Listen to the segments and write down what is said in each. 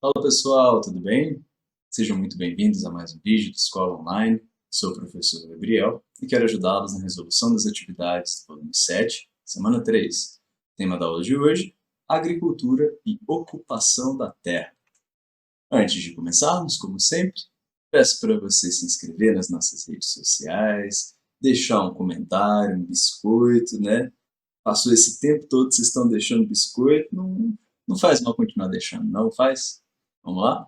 Fala pessoal, tudo bem? Sejam muito bem-vindos a mais um vídeo do Escola Online. Sou o professor Gabriel e quero ajudá-los na resolução das atividades do volume 7, semana 3. Tema da aula de hoje, agricultura e ocupação da terra. Antes de começarmos, como sempre, peço para você se inscrever nas nossas redes sociais, deixar um comentário, um biscoito, né? Passou esse tempo todo, vocês estão deixando biscoito, não faz mal continuar deixando, não faz? Vamos lá?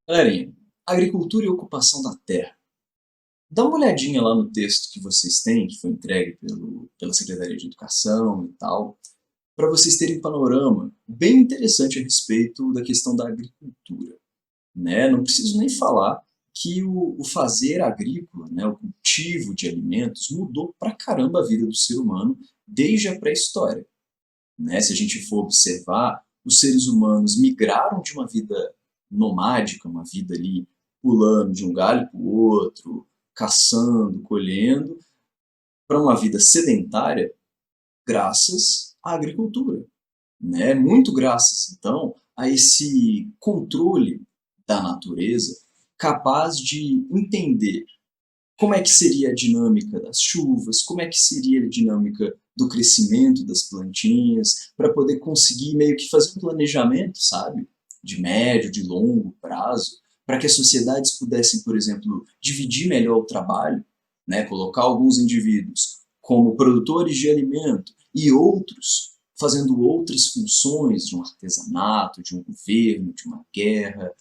Galerinha, agricultura e ocupação da terra. Dá uma olhadinha lá no texto que vocês têm, que foi entregue pela Secretaria de Educação e tal, para vocês terem um panorama bem interessante a respeito da questão da agricultura, né? Não preciso nem falar que o fazer agrícola, né, o cultivo de alimentos, mudou pra caramba a vida do ser humano desde a pré-história, né? Se a gente for observar, os seres humanos migraram de uma vida nomádica, uma vida ali pulando de um galho para o outro, caçando, colhendo, para uma vida sedentária, graças à agricultura, né? Muito graças, então, a esse controle da natureza capaz de entender como é que seria a dinâmica das chuvas, como é que seria a dinâmica do crescimento das plantinhas, para poder conseguir meio que fazer um planejamento, sabe? De médio, de longo prazo, para que as sociedades pudessem, por exemplo, dividir melhor o trabalho, né? Colocar alguns indivíduos como produtores de alimento e outros fazendo outras funções de um artesanato, de um governo, de uma guerra.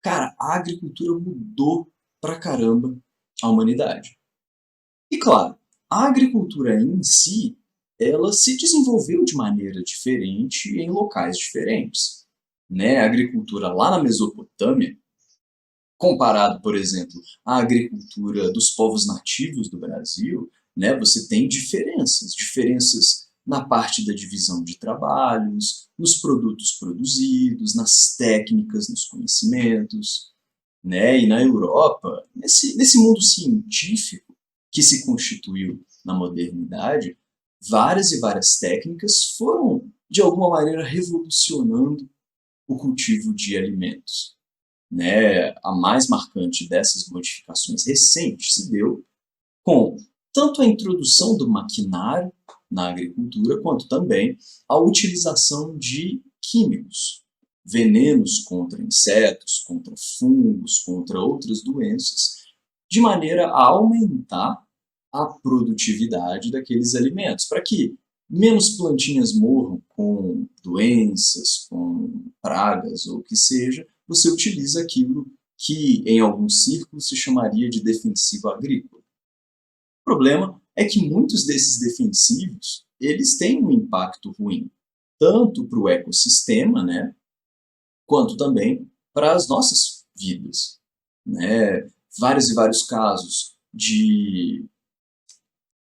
Cara, a agricultura mudou pra caramba a humanidade. E claro, a agricultura em si, ela se desenvolveu de maneira diferente em locais diferentes, né? A agricultura lá na Mesopotâmia, comparado, por exemplo, à agricultura dos povos nativos do Brasil, né, você tem diferenças na parte da divisão de trabalhos, nos produtos produzidos, nas técnicas, nos conhecimentos, né? E na Europa, nesse mundo científico que se constituiu na modernidade, várias e várias técnicas foram, de alguma maneira, revolucionando o cultivo de alimentos, né? A mais marcante dessas modificações recentes se deu com tanto a introdução do maquinário na agricultura, quanto também a utilização de químicos, venenos contra insetos, contra fungos, contra outras doenças, de maneira a aumentar a produtividade daqueles alimentos, para que menos plantinhas morram com doenças, com pragas ou o que seja, você utiliza aquilo que em alguns círculos se chamaria de defensivo agrícola. O problema é que muitos desses defensivos, eles têm um impacto ruim, tanto para o ecossistema, né, quanto também para as nossas vidas, né? Vários e vários casos de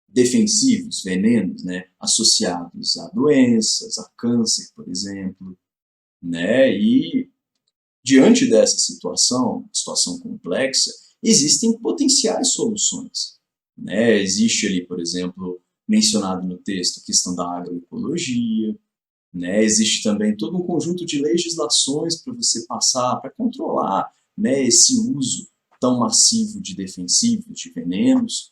defensivos, venenos, né, associados a doenças, a câncer, por exemplo, né? E diante dessa situação complexa, existem potenciais soluções, né? Existe ali, por exemplo, mencionado no texto a questão da agroecologia, né? Existe também todo um conjunto de legislações para você passar, para controlar, né, esse uso tão massivo de defensivos, de venenos,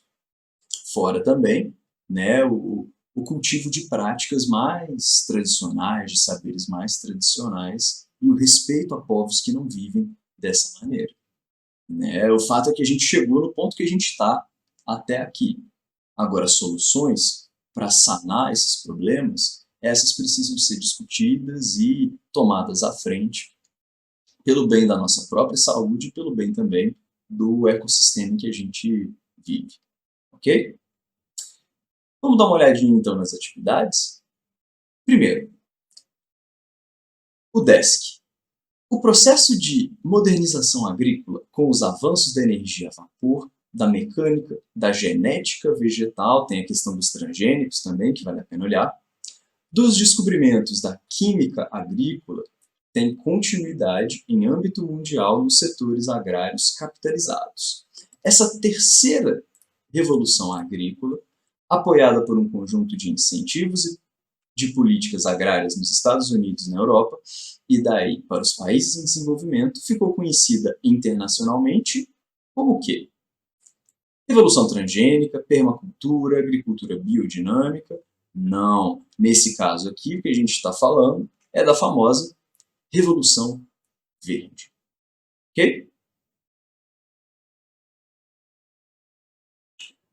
fora também, né, o cultivo de práticas mais tradicionais, de saberes mais tradicionais, e o respeito a povos que não vivem dessa maneira, né? O fato é que a gente chegou no ponto que a gente está até aqui. Agora, soluções para sanar esses problemas, essas precisam ser discutidas e tomadas à frente pelo bem da nossa própria saúde e pelo bem também do ecossistema em que a gente vive, ok? Vamos dar uma olhadinha então nas atividades? Primeiro, o DESC. O processo de modernização agrícola, com os avanços da energia a vapor, da mecânica, da genética vegetal, tem a questão dos transgênicos também, que vale a pena olhar, Dos descobrimentos da química agrícola, tem continuidade em âmbito mundial nos setores agrários capitalizados. Essa terceira revolução agrícola, apoiada por um conjunto de incentivos e de políticas agrárias nos Estados Unidos e na Europa, e daí para os países em desenvolvimento, ficou conhecida internacionalmente como o quê? Revolução transgênica, permacultura, agricultura biodinâmica? Não. Nesse caso aqui, o que a gente está falando é da famosa Revolução Verde. Ok?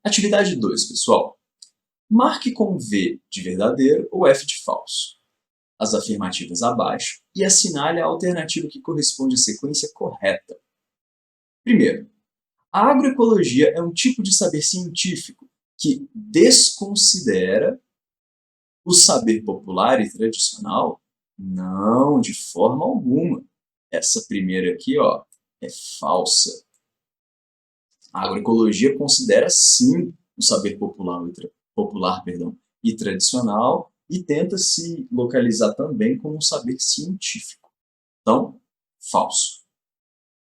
Atividade 2, pessoal. Marque com V de verdadeiro ou F de falso as afirmativas abaixo e assinale a alternativa que corresponde à sequência correta. Primeiro, a agroecologia é um tipo de saber científico que desconsidera o saber popular e tradicional? Não, de forma alguma. Essa primeira aqui, ó, é falsa. A agroecologia considera sim o saber popular e tradicional e tenta se localizar também como um saber científico. Então, falso.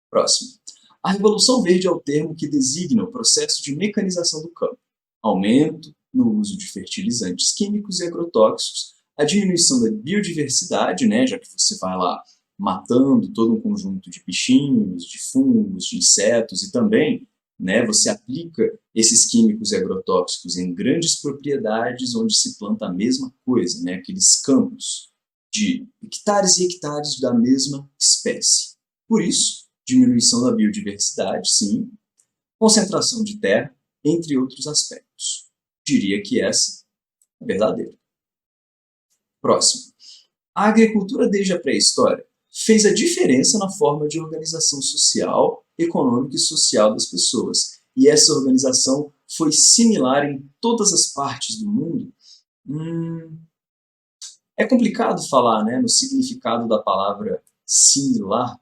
Próximo. A Revolução Verde é o termo que designa o processo de mecanização do campo, aumento no uso de fertilizantes químicos e agrotóxicos, a diminuição da biodiversidade, né, já que você vai lá matando todo um conjunto de bichinhos, de fungos, de insetos e também, né, você aplica esses químicos e agrotóxicos em grandes propriedades onde se planta a mesma coisa, né, aqueles campos de hectares e hectares da mesma espécie. Por isso, diminuição da biodiversidade, sim, concentração de terra, entre outros aspectos. Diria que essa é verdadeira. Próximo. A agricultura desde a pré-história fez a diferença na forma de organização social, econômica e social das pessoas. E essa organização foi similar em todas as partes do mundo. É complicado falar, né, no significado da palavra similar.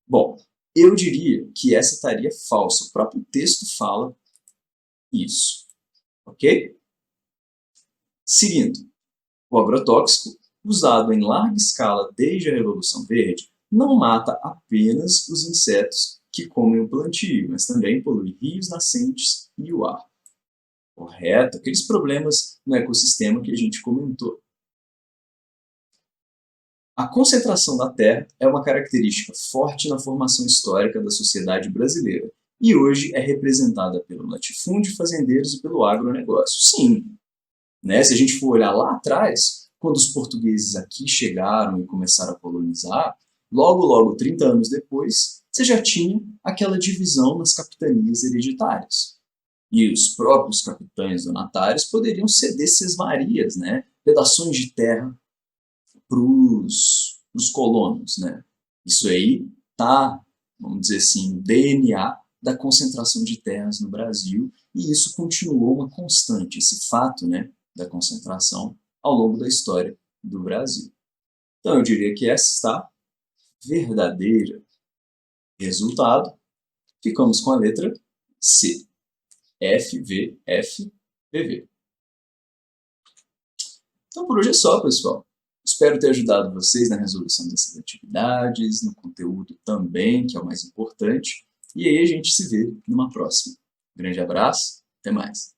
Bom, eu diria que essa estaria falsa. O próprio texto fala isso. Ok? Seguindo, o agrotóxico, usado em larga escala desde a Revolução Verde, não mata apenas os insetos que comem o plantio, mas também polui rios, nascentes e o ar. Correto? Aqueles problemas no ecossistema que a gente comentou. A concentração da terra é uma característica forte na formação histórica da sociedade brasileira e hoje é representada pelo latifúndio, fazendeiros e pelo agronegócio. Sim, né? Se a gente for olhar lá atrás, quando os portugueses aqui chegaram e começaram a colonizar, logo, 30 anos depois, você já tinha aquela divisão nas capitanias hereditárias. E os próprios capitães donatários poderiam ceder sesmarias, né? Pedaços de terra para os colonos, né? Isso aí tá, vamos dizer assim, no DNA da concentração de terras no Brasil, e isso continuou uma constante, esse fato, né, da concentração ao longo da história do Brasil. Então eu diria que essa está verdadeira. Resultado, ficamos com a letra C. FVFVV. Então por hoje é só, pessoal. Espero ter ajudado vocês na resolução dessas atividades, no conteúdo também, que é o mais importante. E aí a gente se vê numa próxima. Grande abraço, até mais.